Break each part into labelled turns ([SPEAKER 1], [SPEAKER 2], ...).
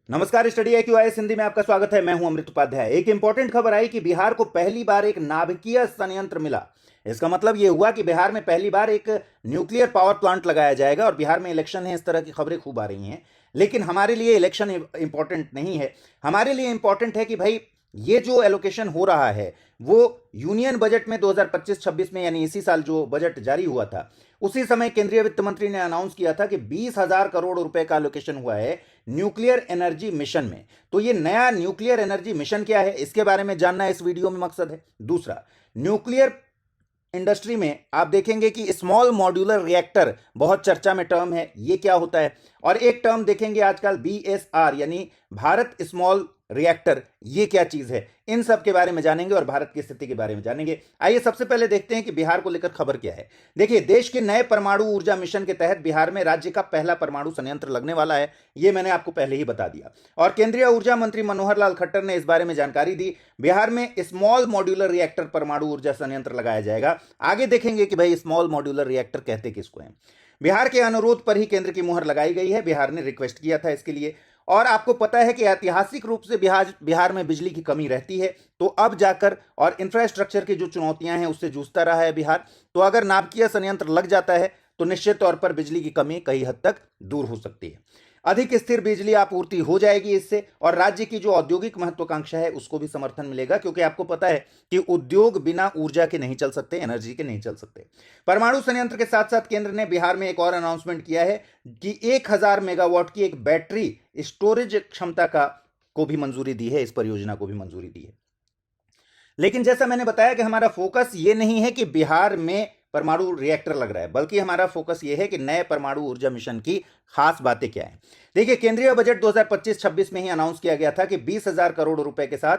[SPEAKER 1] नमस्कार, study IQ Hindi में आपका स्वागत है। मैं हूं अमृत उपाध्याय। एक इंपॉर्टेंट खबर आई कि बिहार को पहली बार एक नाभिकीय संयंत्र मिला। इसका मतलब यह हुआ कि बिहार में पहली बार एक न्यूक्लियर पावर प्लांट लगाया जाएगा। और बिहार में इलेक्शन है, इस तरह की खबरें खूब आ रही हैं। लेकिन हमारे लिए इलेक्शन इंपॉर्टेंट नहीं है। हमारे लिए इंपॉर्टेंट है कि भाई ये जो एलोकेशन हो रहा है वो यूनियन बजट में 2025-26 में, यानी इसी साल जो बजट जारी हुआ था, उसी समय केंद्रीय वित्त मंत्री ने अनाउंस किया था कि 20,000 करोड़ रुपए का एलोकेशन हुआ है न्यूक्लियर एनर्जी मिशन में। तो ये नया न्यूक्लियर एनर्जी मिशन क्या है, इसके बारे में जानना इस वीडियो में मकसद है। दूसरा, न्यूक्लियर इंडस्ट्री में आप देखेंगे कि स्मॉल मॉड्यूलर रिएक्टर बहुत चर्चा में टर्म है, ये क्या होता है। और एक टर्म देखेंगे आजकल BSR, यानी भारत स्मॉल रिएक्टर, ये क्या चीज है। इन सब के बारे में जानेंगे और भारत की स्थिति के बारे में जानेंगे। आइए सबसे पहले देखते हैं कि बिहार को लेकर खबर क्या है। देखिए, देश के नए परमाणु ऊर्जा मिशन के तहत बिहार में राज्य का पहला परमाणु संयंत्र लगने वाला है। यह मैंने आपको पहले ही बता दिया। और केंद्रीय ऊर्जा मंत्री मनोहर लाल खट्टर ने इस बारे में जानकारी दी। बिहार में स्मॉल मॉड्यूलर रिएक्टर परमाणु ऊर्जा संयंत्र लगाया जाएगा। आगे देखेंगे कि भाई स्मॉल मॉड्यूलर रिएक्टर कहते किसको हैं। बिहार के अनुरोध पर ही केंद्र की मुहर लगाई गई है। बिहार ने रिक्वेस्ट किया था इसके लिए। और आपको पता है कि ऐतिहासिक रूप से बिहार में बिजली की कमी रहती है। तो अब जाकर और इंफ्रास्ट्रक्चर की जो चुनौतियां हैं उससे जूझता रहा है बिहार। तो अगर नाभिकीय संयंत्र लग जाता है तो निश्चित तौर पर बिजली की कमी कई हद तक दूर हो सकती है। अधिक स्थिर बिजली आपूर्ति हो जाएगी इससे। और राज्य की जो औद्योगिक महत्वाकांक्षा है उसको भी समर्थन मिलेगा, क्योंकि आपको पता है कि उद्योग बिना ऊर्जा के नहीं चल सकते, एनर्जी के नहीं चल सकते। परमाणु संयंत्र के साथ साथ केंद्र ने बिहार में एक और अनाउंसमेंट किया है कि 1,000 मेगावाट की एक बैटरी स्टोरेज क्षमता को भी मंजूरी दी है। इस परियोजना को भी मंजूरी दी है। लेकिन जैसा मैंने बताया कि हमारा फोकस ये नहीं है कि बिहार में परमाणु रिएक्टर लग रहा है, बल्कि हमारा फोकस यह है कि नए परमाणु ऊर्जा मिशन की खास बातें क्या हैं। देखिए, केंद्रीय बजट 2025-26 में ही अनाउंस किया गया था कि 20,000 करोड़ रुपए के साथ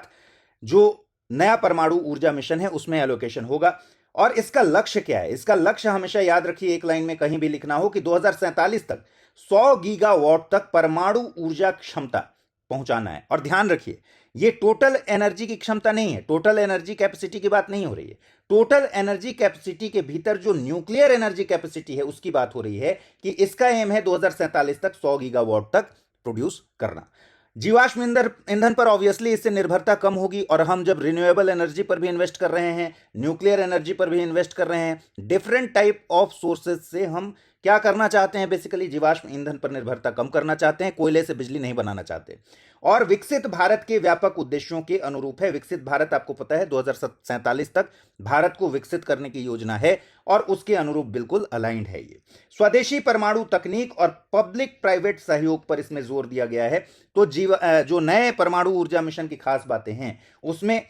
[SPEAKER 1] जो नया परमाणु ऊर्जा मिशन है उसमें एलोकेशन होगा। और इसका लक्ष्य क्या है? इसका लक्ष्य हमेशा याद रखिए, एक लाइन में कहीं भी लिखना हो, कि 2047 तक 100 गीगावाट तक परमाणु ऊर्जा क्षमता पहुंचाना है। और ध्यान रखिए, ये टोटल एनर्जी की क्षमता नहीं है, टोटल एनर्जी कैपेसिटी की बात नहीं हो रही है। टोटल एनर्जी कैपेसिटी के भीतर जो न्यूक्लियर एनर्जी कैपेसिटी है उसकी बात हो रही है कि इसका एम है 2047 तक 100 गीगावाट तक प्रोड्यूस करना। जीवाश्म ईंधन पर ऑब्वियसली इससे निर्भरता कम होगी। और हम जब रिन्यूएबल एनर्जी पर भी इन्वेस्ट कर रहे हैं, न्यूक्लियर एनर्जी पर भी इन्वेस्ट कर रहे हैं, डिफरेंट टाइप ऑफ सोर्सेज से हम क्या करना चाहते हैं, बेसिकली जीवाश्म ईंधन पर निर्भरता कम करना चाहते हैं, कोयले से बिजली नहीं बनाना चाहते। और विकसित भारत के व्यापक उद्देश्यों के अनुरूप है। विकसित भारत आपको पता है 2047 तक भारत को विकसित करने की योजना है और उसके अनुरूप बिल्कुल अलाइंड है ये। स्वदेशी परमाणु तकनीक और पब्लिक प्राइवेट सहयोग पर इसमें जोर दिया गया है। तो जो नए परमाणु ऊर्जा मिशन की खास बातें हैं उसमें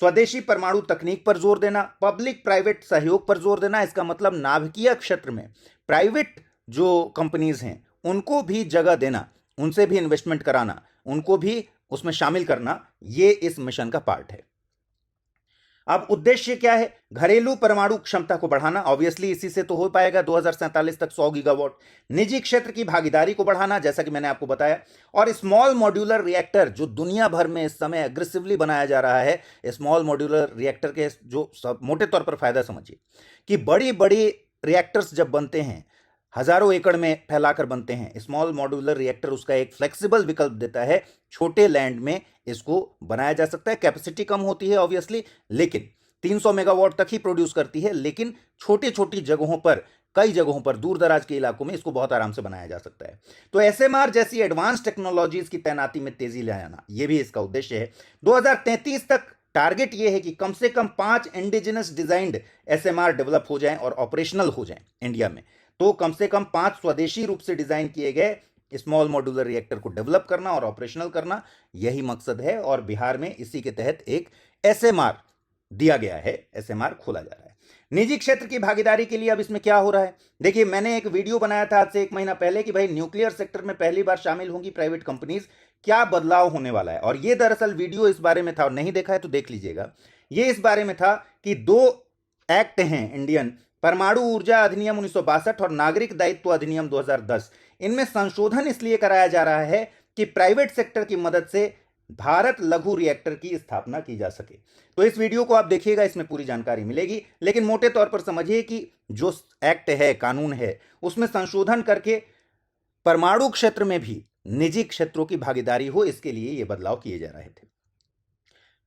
[SPEAKER 1] स्वदेशी परमाणु तकनीक पर जोर देना, पब्लिक प्राइवेट सहयोग पर जोर देना। इसका मतलब नाभिकीय क्षेत्र में प्राइवेट जो कंपनीज हैं उनको भी जगह देना, उनसे भी इन्वेस्टमेंट कराना, उनको भी उसमें शामिल करना, ये इस मिशन का पार्ट है। अब उद्देश्य क्या है? घरेलू परमाणु क्षमता को बढ़ाना, ऑब्वियसली इसी से तो हो पाएगा 2047 तक 100 गीगावाट। निजी क्षेत्र की भागीदारी को बढ़ाना, जैसा कि मैंने आपको बताया। और स्मॉल मॉड्यूलर रिएक्टर जो दुनिया भर में इस समय एग्रेसिवली बनाया जा रहा है, स्मॉल मॉड्यूलर रिएक्टर के जो मोटे तौर पर फायदा समझिए कि बड़ी बड़ी रिएक्टर्स जब बनते हैं, हजारों एकड़ में फैलाकर बनते हैं, स्मॉल मॉड्यूलर रिएक्टर उसका एक फ्लेक्सिबल विकल्प देता है। छोटे लैंड में इसको बनाया जा सकता है। कैपेसिटी कम होती है ऑब्वियसली, लेकिन 300 मेगावाट तक ही प्रोड्यूस करती है। लेकिन छोटी छोटी जगहों पर, कई जगहों पर, दूर दराज के इलाकों में इसको बहुत आराम से बनाया जा सकता है। तो SMR जैसी एडवांस टेक्नोलॉजीज की तैनाती में तेजी ले आना, यह भी इसका उद्देश्य है। 2033 तक टारगेट यह है कि कम से कम 5 इंडिजिनस डिजाइंड SMR डेवलप हो जाएं और ऑपरेशनल हो जाएं इंडिया में। तो कम से कम 5 स्वदेशी रूप से डिजाइन किए गए स्मॉल मॉड्यूलर रिएक्टर को डेवलप करना और ऑपरेशनल करना, यही मकसद है। और बिहार में इसी के तहत एक SMR दिया गया है, SMR खोला जा रहा है। निजी क्षेत्र की भागीदारी के लिए अब इसमें क्या हो रहा है? देखिए, मैंने एक वीडियो बनाया था आज से 1 महीना पहले कि भाई न्यूक्लियर सेक्टर में पहली बार शामिल होंगी प्राइवेट कंपनीज, क्या बदलाव होने वाला है। और ये दरअसल वीडियो इस बारे में था, और नहीं देखा है तो देख लीजिएगा। ये इस बारे में था कि 2 एक्ट हैं इंडियन, परमाणु ऊर्जा अधिनियम 1962 और नागरिक दायित्व अधिनियम 2010। इनमें संशोधन इसलिए कराया जा रहा है कि प्राइवेट सेक्टर की मदद से भारत लघु रिएक्टर की स्थापना की जा सके। तो इस वीडियो को आप देखिएगा, इसमें पूरी जानकारी मिलेगी। लेकिन मोटे तौर पर समझिए कि जो एक्ट है, कानून है, उसमें संशोधन करके परमाणु क्षेत्र में भी निजी क्षेत्रों की भागीदारी हो, इसके लिए ये बदलाव किए जा रहे थे।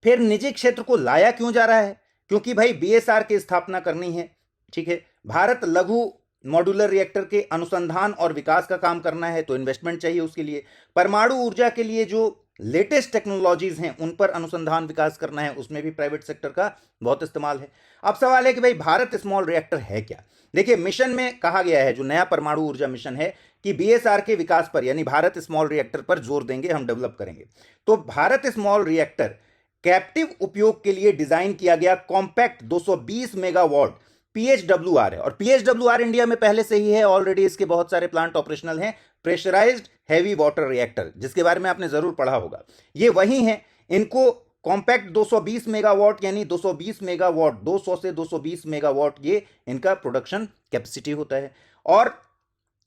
[SPEAKER 1] फिर निजी क्षेत्र को लाया क्यों जा रहा है? क्योंकि भाई बीएसआर की स्थापना करनी है, ठीक है, भारत लघु मॉड्यूलर रिएक्टर के अनुसंधान और विकास का काम करना है, तो इन्वेस्टमेंट चाहिए उसके लिए। परमाणु ऊर्जा के लिए जो लेटेस्ट टेक्नोलॉजीज हैं उन पर अनुसंधान विकास करना है, उसमें भी प्राइवेट सेक्टर का बहुत इस्तेमाल है। अब सवाल है कि भाई भारत स्मॉल रिएक्टर है क्या? देखिए, मिशन में कहा गया है, जो नया परमाणु ऊर्जा मिशन है, कि बीएसआर के विकास पर यानी भारत स्मॉल रिएक्टर पर जोर देंगे, हम डेवलप करेंगे। तो भारत स्मॉल रिएक्टर कैप्टिव उपयोग के लिए डिजाइन किया गया कॉम्पैक्ट 220 मेगावाट पीएचडब्ल्यूआर है, और पीएचडब्ल्यूआर इंडिया में पहले से ही है, ऑलरेडी इसके बहुत सारे प्लांट ऑपरेशनल हैं। प्रेशराइज्ड हैवी वाटर रिएक्टर, जिसके बारे में आपने जरूर पढ़ा होगा, ये वही है। इनको कॉम्पैक्ट 220 मेगावाट यानी 220 मेगावाट, 200 से 220 मेगावाट ये इनका प्रोडक्शन कैपेसिटी होता है, और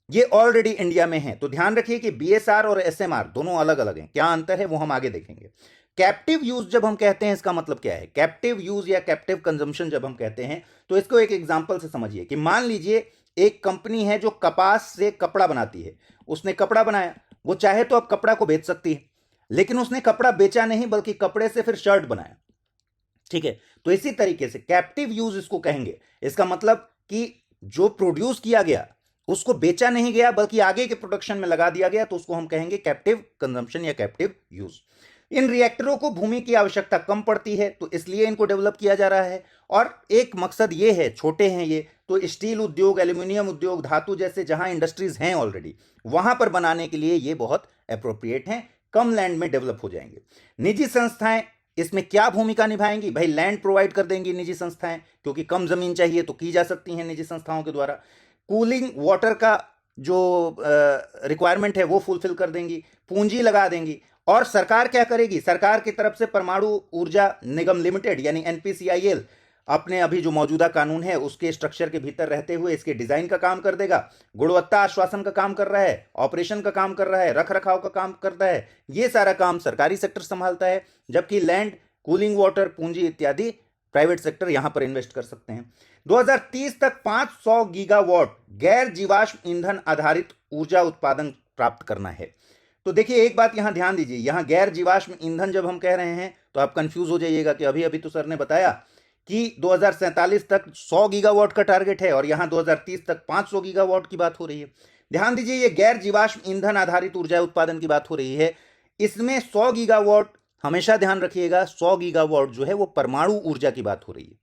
[SPEAKER 1] ये ऑलरेडी इंडिया में है। तो ध्यान रखिए कि बीएसआर और एसएमआर दोनों अलग अलग हैं, क्या अंतर है वो हम आगे देखेंगे। कैप्टिव यूज जब हम कहते हैं, इसका मतलब क्या है? कैप्टिव यूज या कैप्टिव कंजम्पशन जब हम कहते हैं, तो इसको एक एग्जांपल से समझिए कि मान लीजिए एक कंपनी है जो कपास से कपड़ा बनाती है, उसने कपड़ा बनाया, वो चाहे तो अब कपड़ा को बेच सकती है, लेकिन उसने कपड़ा बेचा नहीं बल्कि कपड़े से फिर शर्ट बनाया, ठीक है। तो इसी तरीके से कैप्टिव यूज इसको कहेंगे। इसका मतलब कि जो प्रोड्यूस किया गया उसको बेचा नहीं गया बल्कि आगे के प्रोडक्शन में लगा दिया गया, तो उसको हम कहेंगे कैप्टिव कंजम्पशन या कैप्टिव यूज। इन रिएक्टरों को भूमि की आवश्यकता कम पड़ती है, तो इसलिए इनको डेवलप किया जा रहा है, और एक मकसद ये है, छोटे हैं ये, तो स्टील उद्योग, एल्यूमिनियम उद्योग, धातु जैसे जहां इंडस्ट्रीज हैं ऑलरेडी, वहां पर बनाने के लिए ये बहुत अप्रोप्रिएट हैं, कम लैंड में डेवलप हो जाएंगे। निजी संस्थाएं इसमें क्या भूमिका निभाएंगी? भाई लैंड प्रोवाइड कर देंगी निजी संस्थाएं, क्योंकि कम जमीन चाहिए तो की जा सकती हैं निजी संस्थाओं के द्वारा। कूलिंग वाटर का जो रिक्वायरमेंट है वो फुलफिल कर देंगी, पूंजी लगा देंगी। और सरकार क्या करेगी? सरकार की तरफ से परमाणु ऊर्जा निगम लिमिटेड यानी एनपीसीआईएल अपने अभी जो मौजूदा कानून है उसके स्ट्रक्चर के भीतर रहते हुए इसके डिजाइन का काम कर देगा, गुणवत्ता आश्वासन का काम कर रहा है, ऑपरेशन का काम कर रहा है, रख रखाव का काम करता है, ये सारा काम सरकारी सेक्टर संभालता है, जबकि लैंड, कूलिंग वाटर, पूंजी इत्यादि प्राइवेट सेक्टर यहां पर इन्वेस्ट कर सकते हैं। 2030 तक 500 गीगावाट गैर जीवाश्म ईंधन आधारित ऊर्जा उत्पादन प्राप्त करना है। तो देखिए, एक बात यहां ध्यान दीजिए, यहां गैर जीवाश्म ईंधन जब हम कह रहे हैं तो आप कंफ्यूज हो जाइएगा कि अभी अभी तो सर ने बताया कि 2047 तक 100 गीगावाट का टारगेट है, और यहां 2030 तक 500 गीगावाट की बात हो रही है। ध्यान दीजिए, ये गैर जीवाश्म ईंधन आधारित ऊर्जा उत्पादन की बात हो रही है। इसमें 100 गीगावाट, हमेशा ध्यान रखिएगा, 100 गीगावाट जो है वो परमाणु ऊर्जा की बात हो रही है।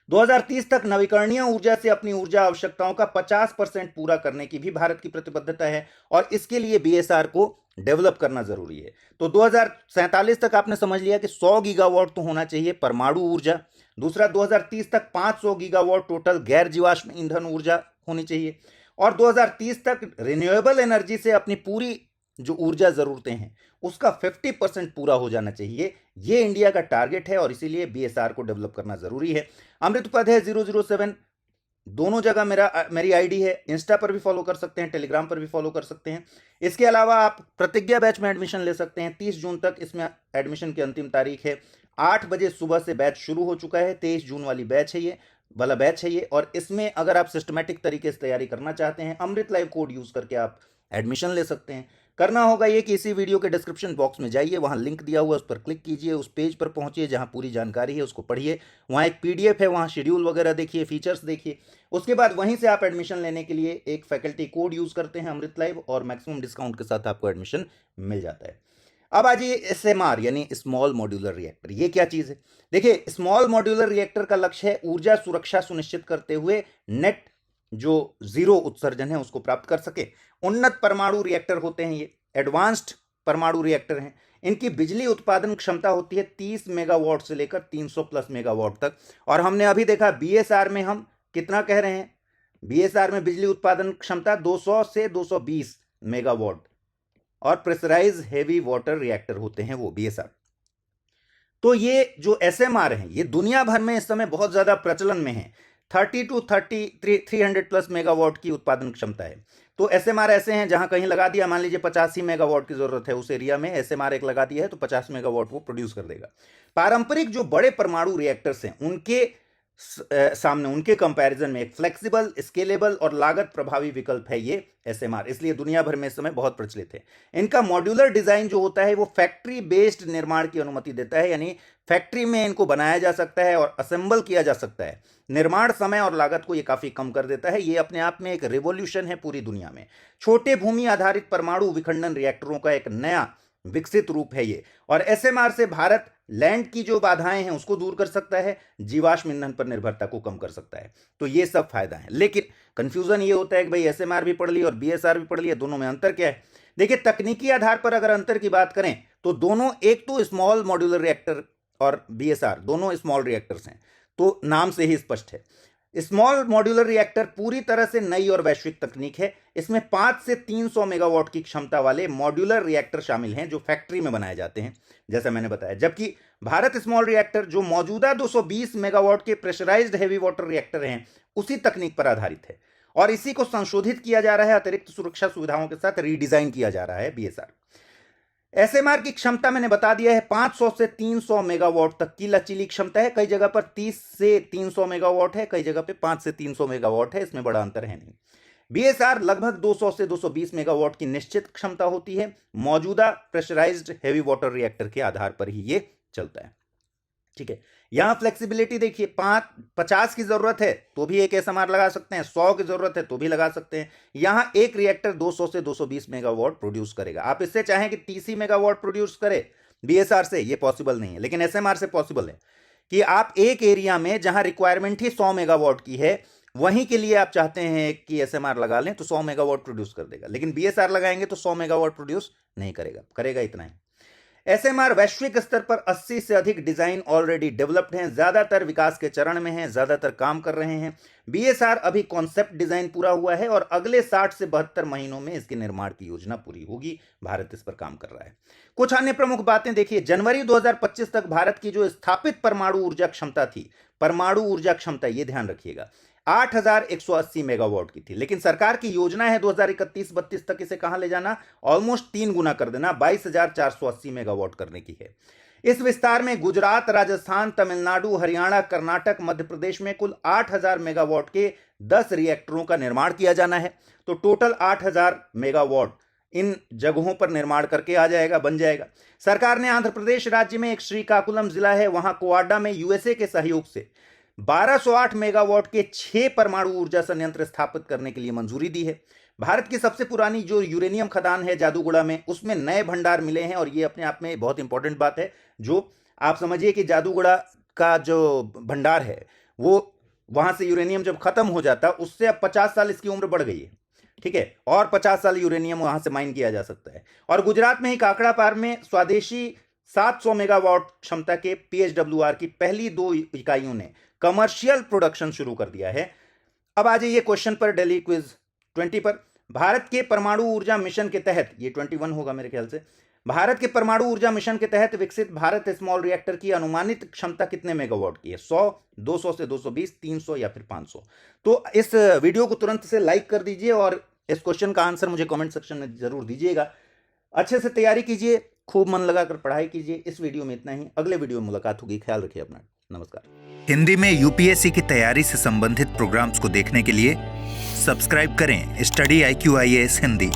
[SPEAKER 1] 2030 तक नवीकरणीय ऊर्जा से अपनी ऊर्जा आवश्यकताओं का 50% पूरा करने की भी भारत की प्रतिबद्धता है, और इसके लिए बीएसआर को डेवलप करना जरूरी है। तो 2047 तक आपने समझ लिया कि 100 गीगावाट तो होना चाहिए परमाणु ऊर्जा। दूसरा, 2030 तक 500 गीगावाट टोटल गैर जीवाश्म ईंधन ऊर्जा होनी चाहिए, और 2030 तक रिन्यूएबल एनर्जी से अपनी पूरी जो ऊर्जा जरूरतें हैं उसका 50% पूरा हो जाना चाहिए। ये इंडिया का टारगेट है, और इसीलिए बीएसआर को डेवलप करना जरूरी है। अमृत उपाध्याय 007 दोनों जगह मेरी आईडी है, इंस्टा पर भी फॉलो कर सकते हैं, टेलीग्राम पर भी फॉलो कर सकते हैं। इसके अलावा आप प्रतिज्ञा बैच में एडमिशन ले सकते हैं। 30 जून तक इसमें एडमिशन की अंतिम तारीख है। 8 बजे सुबह से बैच शुरू हो चुका है। 23 जून वाली बैच है ये वाला बैच है ये, और इसमें अगर आप सिस्टमेटिक तरीके से तैयारी करना चाहते हैं, अमृत लाइव कोड यूज करके आप एडमिशन ले सकते हैं। करना होगा ये कि इसी वीडियो के डिस्क्रिप्शन बॉक्स में जाइए, वहां लिंक दिया हुआ है, उस पर क्लिक कीजिए, उस पेज पर पहुंचिए जहां पूरी जानकारी है उसको पढ़िए, वहां एक पीडीएफ है, वहां शेड्यूल वगैरह देखिए, फीचर्स देखिए। उसके बाद वहीं से आप एडमिशन लेने के लिए एक फैकल्टी कोड यूज करते हैं अमृत लाइव, और मैक्सिमम डिस्काउंट के साथ आपको एडमिशन मिल जाता है। अब आ जाइए एसएमआर यानी स्मॉल मॉड्यूलर रिएक्टर। ये क्या चीज है? देखिए, स्मॉल मॉड्यूलर रिएक्टर का लक्ष्य है ऊर्जा सुरक्षा सुनिश्चित करते हुए नेट जो जीरो उत्सर्जन है उसको प्राप्त कर सके। उन्नत परमाणु रिएक्टर होते हैं ये, एडवांस्ड परमाणु रिएक्टर हैं। इनकी बिजली उत्पादन क्षमता होती है 30 मेगावाट से लेकर 300 प्लस मेगावाट तक, और हमने अभी देखा बीएसआर में हम कितना कह रहे हैं, बीएसआर में बिजली उत्पादन क्षमता 200 से 220 मेगावाट, और प्रेशराइज हेवी वाटर रिएक्टर होते हैं वो बीएसआर। तो ये जो एसएमआर हैं ये दुनिया भर में इस समय बहुत ज्यादा प्रचलन में है। 30 to 300 प्लस मेगावाट की उत्पादन क्षमता है। तो एसएमआर ऐसे हैं जहां कहीं लगा दिया, मान लीजिए 85 मेगावाट की जरूरत है उस एरिया में, एसएमआर एक लगा दिया है तो 50 मेगावाट वो प्रोड्यूस कर देगा। पारंपरिक जो बड़े परमाणु रिएक्टर्स हैं उनके सामने उनके कंपैरिजन में एक फ्लेक्सिबल, स्केलेबल और लागत प्रभावी विकल्प है ये एसएमआर, इसलिए दुनिया भर में इस समय बहुत प्रचलित है। इनका मॉड्यूलर डिजाइन जो होता है वो फैक्ट्री बेस्ड निर्माण की अनुमति देता है, यानी फैक्ट्री में इनको बनाया जा सकता है और असेंबल किया जा सकता है। निर्माण समय और लागत को ये काफी कम कर देता है। ये अपने आप में एक रिवॉल्यूशन है पूरी दुनिया में। छोटे भूमि आधारित परमाणु विखंडन रिएक्टरों का एक नया विकसित रूप है ये, और एसएमआर से भारत लैंड की जो बाधाएं हैं उसको दूर कर सकता है, जीवाश्म ईंधन पर निर्भरता को कम कर सकता है। तो ये सब फायदा है। लेकिन कंफ्यूजन ये होता है कि भाई एसएमआर भी पढ़ लिया और बीएसआर भी पढ़ लिया, दोनों में अंतर क्या है? देखिए, तकनीकी आधार पर अगर अंतर की बात करें तो दोनों, एक तो स्मॉल मॉड्यूलर रिएक्टर और बीएसआर दोनों स्मॉल रिएक्टर्स हैं, तो नाम से ही स्पष्ट है। स्मॉल मॉड्यूलर रिएक्टर पूरी तरह से नई और वैश्विक तकनीक है। इसमें 5 से 300 मेगावाट की क्षमता वाले मॉड्यूलर रिएक्टर शामिल हैं जो फैक्ट्री में बनाए जाते हैं, जैसा मैंने बताया। जबकि भारत स्मॉल रिएक्टर जो मौजूदा 220 मेगावाट के प्रेशराइज्ड हेवी वाटर रिएक्टर हैं उसी तकनीक पर आधारित है, और इसी को संशोधित किया जा रहा है, अतिरिक्त सुरक्षा सुविधाओं के साथ रीडिजाइन किया जा रहा है बीएसआर। एसएमआर की क्षमता मैंने बता दिया है, 500 से 300 मेगावाट तक की लचीली क्षमता है। कई जगह पर 30 से 300 मेगावाट है, कई जगह पे 5 से 300 मेगावाट है, इसमें बड़ा अंतर है नहीं। बीएसआर लगभग 200 से 220 मेगावाट की निश्चित क्षमता होती है। मौजूदा प्रेशराइज्ड हेवी वाटर रिएक्टर के आधार पर ही ये चलता है। ठीक है, यहां फ्लेक्सिबिलिटी देखिए, 50 की जरूरत है तो भी एक एसएमआर लगा सकते हैं, 100 की जरूरत है तो भी लगा सकते हैं। यहां एक रिएक्टर 200 से 220 मेगावाट प्रोड्यूस करेगा। आप इससे चाहें कि 30 मेगावाट प्रोड्यूस करे बीएसआर से, ये पॉसिबल नहीं है, लेकिन एसएमआर से पॉसिबल है कि आप एक एरिया में जहां रिक्वायरमेंट ही 100 मेगावाट की है वहीं के लिए आप चाहते हैं कि एसएमआर लगा लें तो 100 मेगावाट प्रोड्यूस कर देगा, लेकिन बीएसआर लगाएंगे तो 100 मेगावाट प्रोड्यूस नहीं करेगा, करेगा इतना ही। एसएमआर वैश्विक स्तर पर 80 से अधिक डिजाइन ऑलरेडी डेवलप्ड हैं, ज्यादातर विकास के चरण में हैं, ज्यादातर काम कर रहे हैं। बीएसआर अभी कॉन्सेप्ट डिजाइन पूरा हुआ है और अगले 60 से 72 महीनों में इसके निर्माण की योजना पूरी होगी। भारत इस पर काम कर रहा है। कुछ अन्य प्रमुख बातें देखिए, जनवरी 2025 तक भारत की जो स्थापित परमाणु ऊर्जा क्षमता थी, परमाणु ऊर्जा क्षमता, ये ध्यान रखिएगा, 8180 मेगावाट की थी, लेकिन सरकार की योजना है 2031-32 तक इसे कहां ले जाना, ऑलमोस्ट 3 गुना कर देना, 22,480 मेगावाट करने की है। इस विस्तार में गुजरात, राजस्थान, तमिलनाडु, हरियाणा, कर्नाटक, मध्य प्रदेश में कुल 8000 मेगावाट के 10 रिएक्टरों का निर्माण किया जाना है। तो टोटल 8000 मेगावाट इन जगहों पर निर्माण करके आ जाएगा, बन जाएगा। सरकार ने आंध्र प्रदेश राज्य में एक श्रीकाकुलम जिला है, वहां कोवाडा में यूएसए के सहयोग से 1208 मेगावाट के 6 परमाणु ऊर्जा संयंत्र स्थापित करने के लिए मंजूरी दी है। भारत की सबसे पुरानी जो यूरेनियम खदान है जादूगुड़ा में, उसमें नए भंडार मिले हैं, और ये अपने आप में बहुत इंपॉर्टेंट बात है। जो आप समझिए कि जादूगुड़ा का जो भंडार है वो वहां से यूरेनियम जब खत्म हो जाता उससे अब 50 साल इसकी उम्र बढ़ गई है। ठीक है, और 50 साल यूरेनियम वहां से माइन किया जा सकता है। और गुजरात में ही काकड़ापार में स्वदेशी 700 मेगावाट क्षमता के पीएचडब्ल्यूआर की पहली 2 इकाइयों ने कमर्शियल प्रोडक्शन शुरू कर दिया है। अब आ जाइए क्वेश्चन पर, दिल्ली क्विज 20 पर। भारत के परमाणु ऊर्जा मिशन के तहत, ये 21 होगा मेरे ख्याल से, भारत के परमाणु ऊर्जा मिशन के तहत विकसित भारत स्मॉल रिएक्टर की अनुमानित क्षमता कितने मेगावाट की है? 100, 200 से 220, 300 या फिर 500? तो इस वीडियो को तुरंत से लाइक कर दीजिए और इस क्वेश्चन का आंसर मुझे कमेंट सेक्शन में जरूर दीजिएगा। अच्छे से तैयारी कीजिए, खूब मन लगाकर पढ़ाई कीजिए। इस वीडियो में इतना ही, अगले वीडियो में मुलाकात होगी। ख्याल रखिए अपना, नमस्कार।
[SPEAKER 2] हिंदी में यूपीएससी की तैयारी से संबंधित प्रोग्राम्स को देखने के लिए सब्सक्राइब करें स्टडी IQ IAS हिंदी।